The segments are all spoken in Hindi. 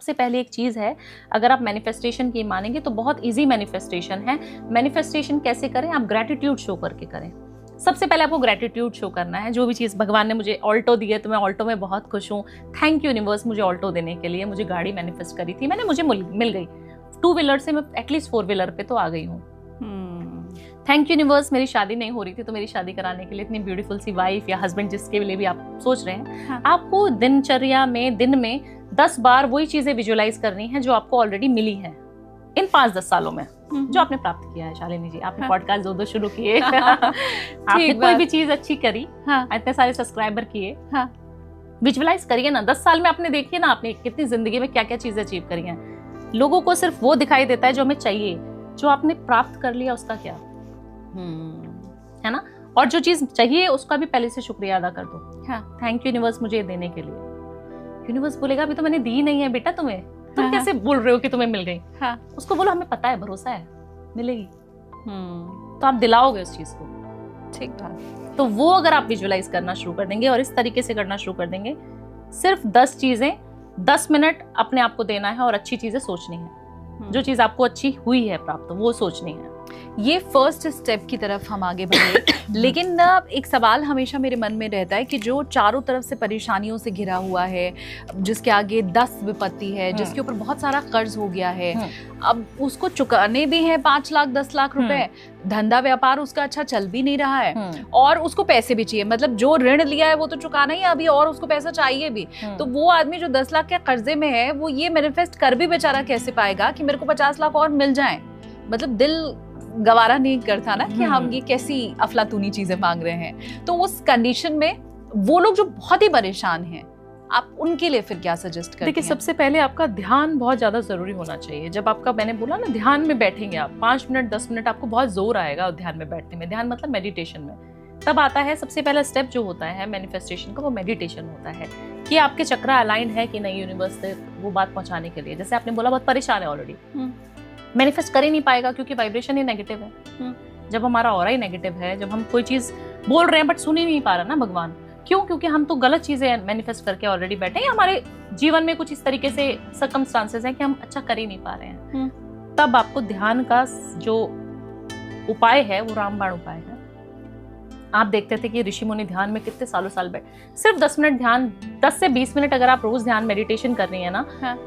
सबसे पहले एक चीज़ है, अगर आप मैनिफेस्टेशन की मानेंगे तो बहुत ईजी मैनिफेस्टेशन है। मैनिफेस्टेशन कैसे करें? आप ग्रैटिट्यूड शो करके करें। सबसे पहले आपको ग्रैटिट्यूड शो करना है। जो भी चीज़ भगवान ने मुझे ऑल्टो दी है तो मैं ऑल्टो में बहुत खुश हूँ, थैंक यू यूनिवर्स मुझे ऑल्टो देने के लिए। मुझे गाड़ी मैनिफेस्ट करी थी मैंने, मुझे मिल गई। 2 व्हीलर से मैं एटलीस्ट 4 व्हीलर पे तो आ गई हूँ। थैंक यू यूनिवर्स, मेरी शादी नहीं हो रही थी तो मेरी शादी कराने के लिए इतनी ब्यूटीफुल सी वाइफ या हस्बैंड जिसके लिए भी आप सोच रहे हैं। हाँ। आपको दिनचर्या में दिन में 10 बार वही चीजें विजुअलाइज करनी है जो आपको ऑलरेडी मिली है इन 5-10 सालों में, जो आपने प्राप्त किया है। शालिनी जी, आपने पॉडकास्ट 2 शुरू किए, आपने कोई भी चीज अच्छी करी, इतने सारे सब्सक्राइबर किए, विजुअलाइज करिए ना। 10 साल में आपने देखिए ना आपने कितनी जिंदगी में क्या क्या चीजें अचीव करी हैं। लोगों को सिर्फ वो दिखाई देता है जो हमें चाहिए, जो आपने प्राप्त कर लिया उसका क्या है ना। और जो चीज चाहिए उसका भी पहले से शुक्रिया अदा कर दो। थैंक यू यूनिवर्स मुझे देने के लिए। यूनिवर्स बोलेगा अभी तो मैंने दी नहीं है बेटा तुम्हें, तुम कैसे बोल रहे हो कि तुम्हें मिल गई। उसको बोलो हमें पता है, भरोसा है, मिलेगी। तो आप दिलाओगे उस चीज को। ठीक बात। तो वो अगर आप विजुअलाइज करना शुरू कर देंगे और इस तरीके से करना शुरू कर देंगे, सिर्फ 10 चीजें 10 मिनट अपने आप को देना है और अच्छी चीजें सोचनी है। जो चीज आपको अच्छी हुई है प्राप्त, वो सोचनी है। ये फर्स्ट स्टेप की तरफ हम आगे बढ़े। लेकिन ना एक सवाल हमेशा मेरे मन में रहता है कि जो चारों तरफ से परेशानियों से घिरा हुआ है, जिसके आगे 10 विपत्ति है, जिसके ऊपर बहुत सारा कर्ज हो गया है, अब उसको चुकाने भी हैं 5 लाख 10 लाख रुपए, धंधा व्यापार उसका अच्छा चल भी नहीं रहा है और उसको पैसे भी चाहिए, मतलब जो ऋण लिया है वो तो चुकाना ही है अभी और उसको पैसा चाहिए भी। तो वो आदमी जो 10 लाख के कर्जे में है वो ये मैनिफेस्ट कर भी बेचारा कैसे पाएगा कि मेरे को 50 लाख और मिल जाए। मतलब दिल गवारा नहीं करता ना कि हम ये कैसी अफलातूनी चीजें मांग रहे हैं। तो उस कंडीशन में वो लोग जो बहुत ही परेशान हैं, आप उनके लिए फिर क्या सजेस्ट करते हैं? देखिए, सबसे पहले आपका ध्यान बहुत ज्यादा जरूरी होना चाहिए। जब आपका, मैंने बोला ना, ध्यान में बैठेंगे आप 5 मिनट 10 मिनट, आपको बहुत जोर आएगा ध्यान में बैठने में। ध्यान मतलब मेडिटेशन में तब आता है। सबसे पहला स्टेप जो होता है मैनिफेस्टेशन का, वो मेडिटेशन होता है कि आपके चक्रा अलाइन है कि नहीं यूनिवर्स से वो बात पहुंचाने के लिए। जैसे आपने बोला बहुत परेशान है ऑलरेडी, मैनिफेस्ट कर ही नहीं पाएगा क्योंकि वाइब्रेशन ही नेगेटिव है। जब हमारा ऑरा ही नेगेटिव है, जब हम कोई चीज बोल रहे हैं बट सुन ही नहीं पा रहा ना भगवान, क्यों? क्योंकि हम तो गलत चीजें मैनिफेस्ट करके ऑलरेडी बैठे हैं। हमारे जीवन में कुछ इस तरीके से सर्कमस्टांसेस हैं कि हम अच्छा कर ही नहीं पा रहे हैं। तब आपको ध्यान का जो उपाय है वो रामबाण उपाय है। आप देखते थे कि ऋषि मुनि ध्यान में कितने सालों साल बैठे। सिर्फ 10 मिनट ध्यान, 10 से 20 मिनट अगर आप रोज ध्यान मेडिटेशन कर रही है ना,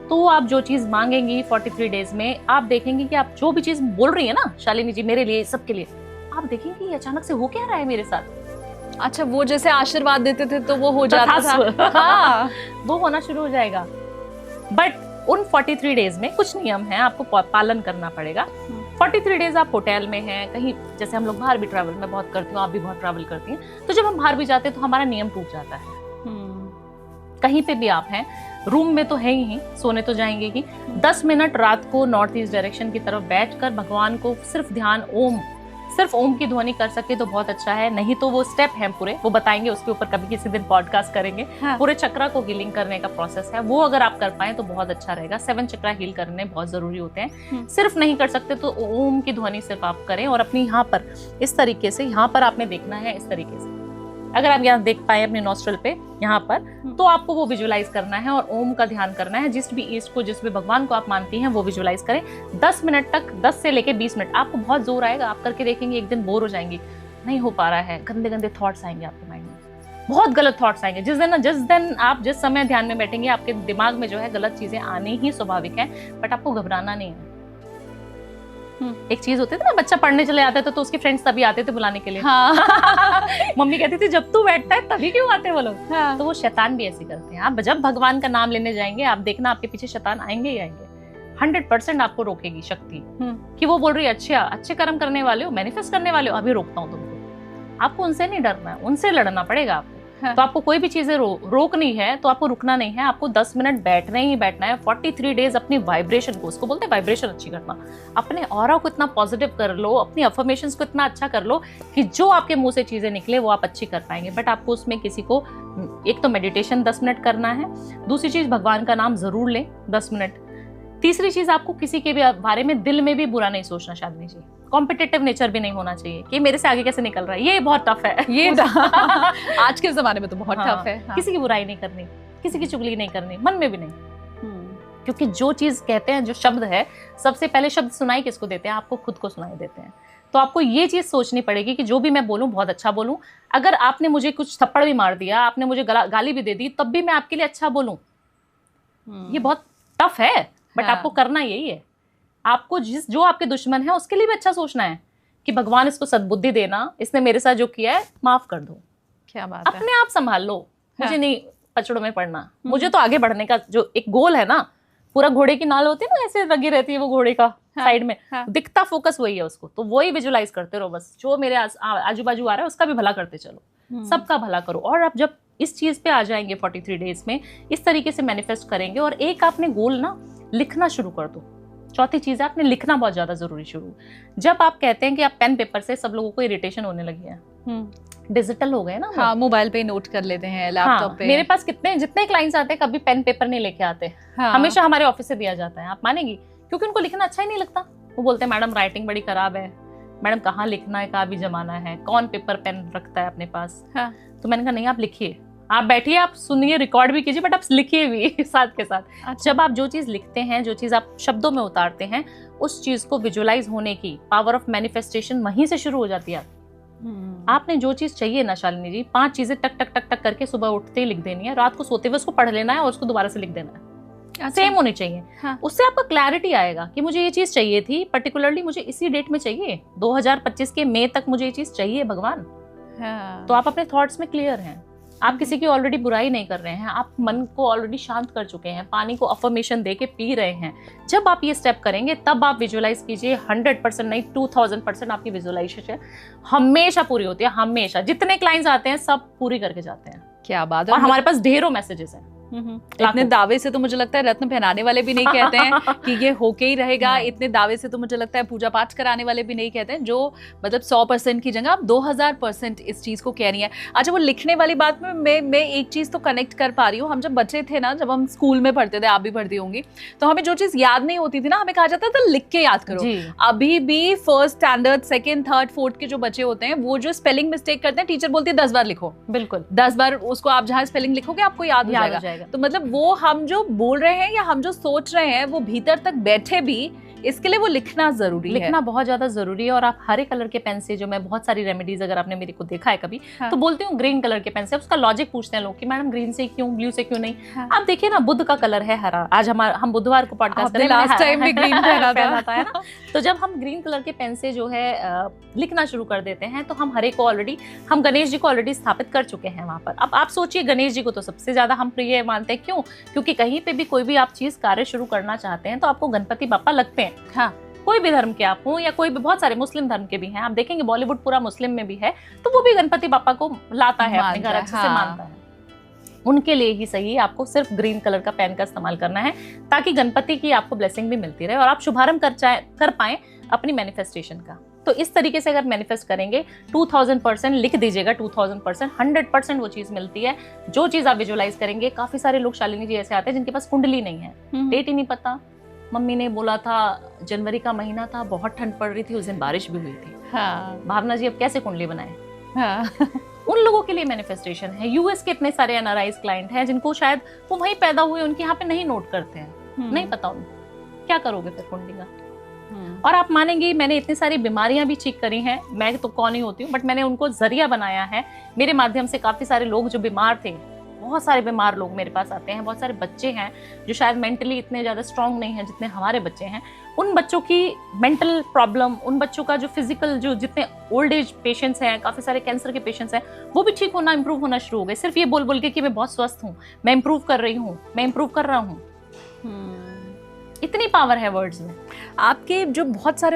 तो आप जो चीज मांगेंगी 43 डेज में, आप देखेंगे कि आप जो भी चीज बोल रही है ना शालिनी जी, मेरे लिए, सबके लिए, आप देखेंगे अचानक से हो क्या रहा है मेरे साथ। अच्छा, वो जैसे आशीर्वाद देते थे तो वो हो जाता था। हाँ, वो होना शुरू हो जाएगा। बट उन 43 डेज में कुछ नियम है, आपको पालन करना पड़ेगा। 43 डेज आप होटल में हैं, कहीं, जैसे हम लोग बाहर भी ट्रैवल, मैं बहुत करती हूँ, आप भी बहुत ट्रैवल करती हैं, तो जब हम बाहर भी जाते हैं तो हमारा नियम टूट जाता है। कहीं पे भी आप हैं, रूम में तो है ही, सोने तो जाएंगे ही, 10 मिनट रात को नॉर्थ ईस्ट डायरेक्शन की तरफ बैठकर भगवान को सिर्फ ध्यान, सिर्फ ओम की ध्वनि कर सके तो बहुत अच्छा है। नहीं तो वो स्टेप हैं पूरे, वो बताएंगे, उसके ऊपर कभी किसी दिन पॉडकास्ट करेंगे। पूरे चक्रा को हीलिंग करने का प्रोसेस है, वो अगर आप कर पाए तो बहुत अच्छा रहेगा। 7 चक्रा हील करने बहुत जरूरी होते हैं। सिर्फ नहीं कर सकते तो ओम की ध्वनि सिर्फ आप करें और अपनी यहाँ पर इस तरीके से, यहाँ पर आपने देखना है इस तरीके से, अगर आप यहाँ देख पाए अपने नॉस्ट्रल पे यहाँ पर, तो आपको वो विजुअलाइज करना है और ओम का ध्यान करना है। जिस भी ईस्ट को, जिस भी भगवान को आप मानती हैं वो विजुअलाइज करें 10 मिनट तक, 10 से लेके 20 मिनट। आपको बहुत जोर आएगा, आप करके देखेंगे, एक दिन बोर हो जाएंगी, नहीं हो पा रहा है, गंदे गंदे थॉट्स आएंगे आपके माइंड में, बहुत गलत थॉट्स आएंगे। जिस दिन आप जिस समय ध्यान में बैठेंगे, आपके दिमाग में जो है गलत चीजें आनी ही स्वाभाविक है, बट आपको घबराना नहीं है। एक चीज होती थी ना, बच्चा पढ़ने चले जाता था तो उसके फ्रेंड्स तभी आते थे बुलाने के लिए। मम्मी कहती थी जब तू बैठता है तभी क्यों आते वो लोग। तो वो शैतान भी ऐसे करते हैं। आप जब भगवान का नाम लेने जाएंगे, आप देखना आपके पीछे शैतान आएंगे ही आएंगे। 100% आपको रोकेगी शक्ति कि वो बोल रही है अच्छा, अच्छे कर्म करने वाले हो, मैनिफेस्ट करने वाले हो, अभी रोकता हूँ तुमको। आपको उनसे नहीं डरना है, उनसे लड़ना पड़ेगा आपको। तो आपको कोई भी चीजें रोकनी है तो आपको रुकना नहीं है, आपको 10 मिनट बैठना ही बैठना है। 43 डेज अपनी वाइब्रेशन को, उसको बोलते हैं वाइब्रेशन अच्छी करना, अपने ऑरा को इतना पॉजिटिव कर लो, अपनी अफर्मेशंस को इतना अच्छा कर लो कि जो आपके मुंह से चीजें निकले वो आप अच्छी कर पाएंगे। बट आपको उसमें किसी को, एक तो मेडिटेशन 10 मिनट करना है, दूसरी चीज भगवान का नाम जरूर लें 10 मिनट, तीसरी चीज आपको किसी के भी बारे में दिल में भी बुरा नहीं सोचना। शालिनी जी, कॉम्पिटिटिव नेचर भी नहीं होना चाहिए कि मेरे से आगे कैसे निकल रहा है, ये बहुत टफ है। ये आज के जमाने में तो बहुत टफ है। किसी की बुराई नहीं करनी, किसी की चुगली नहीं करनी, मन में भी नहीं, क्योंकि जो चीज़ कहते हैं, जो शब्द है, सबसे पहले शब्द सुनाई किसको देते हैं? आपको खुद को सुनाई देते हैं। तो आपको ये चीज़ सोचनी पड़ेगी कि जो भी मैं बोलूँ बहुत अच्छा बोलूँ। अगर आपने मुझे कुछ थप्पड़ भी मार दिया, आपने मुझे गाली भी दे दी, तब भी मैं आपके लिए अच्छा बोलूँ। ये बहुत टफ है, बट आपको करना यही है। आपको जो आपके दुश्मन है उसके लिए भी अच्छा सोचना है कि भगवान इसको सद्बुद्धि देना, इसने मेरे साथ जो किया है माफ कर दो। क्या बात है। अपने आप संभाल लो, मुझे नहीं पचड़ों में पड़ना। मुझे तो आगे बढ़ने का जो एक गोल है ना, पूरा घोड़े की नाल होती है ना, ऐसे लगी रहती है वो घोड़े का साइड में, दिखता फोकस वही है उसको, तो वही विजुलाइज करते रहो बस। जो मेरे आजू बाजू आ रहा है उसका भी भला करते चलो, सबका भला करो। और आप जब इस चीज पे आ जाएंगे 43 डेज में, इस तरीके से मैनिफेस्ट करेंगे। और एक आपने गोल ना लिखना शुरू कर दो। चौथी चीज है, आपने लिखना बहुत ज्यादा जरूरी शुरू। जब आप कहते हैं कि आप पेन पेपर से, सब लोगों को इरिटेशन होने लगी है, डिजिटल हो गए ना। हाँ, मोबाइल पे नोट कर लेते हैं, लैपटॉप पे। मेरे पास जितने क्लाइंट्स आते हैं कभी पेन पेपर नहीं लेके आते। हमेशा हमारे ऑफिस से दिया जाता है, आप मानेंगी, क्योंकि उनको लिखना अच्छा ही नहीं लगता। वो बोलते हैं मैडम राइटिंग बड़ी खराब है, मैडम कहाँ लिखना है, कहाँ भी जमाना है, कौन पेपर पेन रखता है अपने पास। तो मैंने कहा नहीं, आप लिखिए, आप बैठिए, आप सुनिए, रिकॉर्ड भी कीजिए, बट आप लिखिए भी साथ के साथ। अच्छा। जब आप जो चीज लिखते हैं, जो चीज आप शब्दों में उतारते हैं, उस चीज को विजुअलाइज होने की पावर ऑफ मैनिफेस्टेशन वहीं से शुरू हो जाती है। आपने जो चीज चाहिए ना शालिनी जी, 5 चीजें टक टक टक टक करके सुबह उठते ही लिख देनी है, रात को सोते हुए उसको पढ़ लेना है और उसको दोबारा से लिख देना है। अच्छा। सेम होनी चाहिए। हाँ। उससे आपका क्लैरिटी आएगा कि मुझे ये चीज चाहिए थी, पर्टिकुलरली मुझे इसी डेट में चाहिए, 2025 के मई तक मुझे ये चीज चाहिए भगवान। हाँ। तो आप अपने थॉट्स में क्लियर हैं, आप किसी की ऑलरेडी बुराई नहीं कर रहे हैं, आप मन को ऑलरेडी शांत कर चुके हैं, पानी को अफर्मेशन दे के पी रहे हैं। जब आप ये स्टेप करेंगे तब आप विजुअलाइज कीजिए, 100% नहीं 2000% आपकी विजुअलाइजेशन हमेशा पूरी होती है। हमेशा जितने क्लाइंट्स आते हैं सब पूरी करके जाते हैं। क्या बात है। और हमारे पास ढेरों मैसेजेस हैं। इतने दावे से तो मुझे लगता है रत्न पहनाने वाले भी नहीं कहते हैं कि ये होके ही रहेगा। इतने दावे से तो मुझे लगता है पूजा पाठ कराने वाले भी नहीं कहते हैं, जो मतलब 100% की जगह आप 2000% इस चीज को कह रही हैं। अच्छा, वो लिखने वाली बात में मैं एक चीज तो कनेक्ट कर पा रही हूँ। हम जब बच्चे थे ना, जब हम स्कूल में पढ़ते थे, आप भी पढ़ती होंगी, तो हमें जो चीज याद नहीं होती थी ना, हमें कहा जाता था लिख के याद करो। अभी भी 1st standard 2nd 3rd 4th के जो बच्चे होते हैं, वो जो स्पेलिंग मिस्टेक करते हैं, टीचर बोलती है 10 बार लिखो। बिल्कुल 10 बार उसको आप जहाँ स्पेलिंग लिखोगे आपको याद हो जाएगा। तो मतलब वो हम जो बोल रहे हैं या हम जो सोच रहे हैं, वो भीतर तक बैठे भी, इसके लिए वो लिखना जरूरी है। लिखना बहुत ज्यादा जरूरी है। और आप हरे कलर के पेन से, जो मैं बहुत सारी रेमेडीज, अगर आपने मेरे को देखा है कभी, हाँ। तो बोलती हूँ ग्रीन कलर के पेन से। उसका लॉजिक पूछते हैं लोग कि मैडम ग्रीन से क्यों, ब्लू से क्यों नहीं। हाँ। आप देखिए ना, बुध का कलर है हरा। आज हम बुधवार को पॉडकास्ट करें, लास्ट टाइम भी ग्रीन पहना था ना। तो जब हम ग्रीन कलर के पेन से जो है लिखना शुरू कर देते हैं, तो हम हरे को ऑलरेडी, हम गणेश जी को ऑलरेडी स्थापित कर चुके हैं वहां पर। अब आप सोचिए, गणेश जी को तो सबसे ज्यादा हम प्रिय मानते हैं। क्यों? क्योंकि कहीं पे भी कोई भी आप चीज कार्य शुरू करना चाहते हैं तो आपको गणपति बापा लगते हैं। हाँ, कोई भी धर्म के आप हो, या कोई भी, बहुत सारे मुस्लिम धर्म के भी हैं, आप देखेंगे बॉलीवुड पूरा मुस्लिम में भी है, तो वो भी गणपति बापा को लाता है अपने घर, अच्छे से मानता है। उनके लिए ही सही आपको सिर्फ ग्रीन कलर का पेन का इस्तेमाल करना है, ताकि गणपति की आपको ब्लेसिंग भी मिलती रहे और आप शुभारंभ कर पाए अपनी मैनिफेस्टेशन का। तो इस तरीके से अगर मैनिफेस्ट करेंगे, 2000% लिख दीजिएगा, 2000%, 100% वो चीज मिलती है। जो चीज आप विजुअलाइज करेंगे, काफी सारे लोग शालिनी जी ऐसे आते हैं जिनके पास कुंडली नहीं है, डेट ही नहीं पता, मम्मी ने बोला था जनवरी का महीना था, बहुत ठंड पड़ रही थी, उस दिन बारिश भी हुई थी। हाँ। भावना जी अब कैसे कुंडली बनाए? हाँ। उन लोगों के लिए मैनिफेस्टेशन है। यूएस के इतने सारे एनआरआईज क्लाइंट हैं जिनको शायद वो वहीं पैदा हुए, उनके यहाँ पे नहीं नोट करते हैं, नहीं पता उनको। क्या करोगे फिर कुंडली का? और आप मानेंगे, मैंने इतनी सारी बीमारियां भी ठीक करी हैं। मैं तो कौन ही होती हूँ, बट मैंने उनको जरिया बनाया है। मेरे माध्यम से काफी सारे लोग जो बीमार थे, बहुत सारे बीमार लोग मेरे पास आते हैं। बहुत सारे बच्चे हैं जो शायद मेंटली इतने ज्यादा स्ट्रांग नहीं हैं जितने हमारे बच्चे हैं। उन बच्चों की मेंटल प्रॉब्लम, उन बच्चों का जो फिजिकल, जो जितने ओल्ड एज पेशेंट्स हैं, काफी सारे कैंसर के पेशेंट्स हैं, वो भी ठीक होना, इंप्रूव होना शुरू हो गए, सिर्फ ये बोल बोल के कि मैं बहुत स्वस्थ हूँ, मैं इंप्रूव कर रही हूँ, मैं इंप्रूव कर रहा हूँ। इतनी पावर है वर्ड्स में। आपके जो बहुत सारे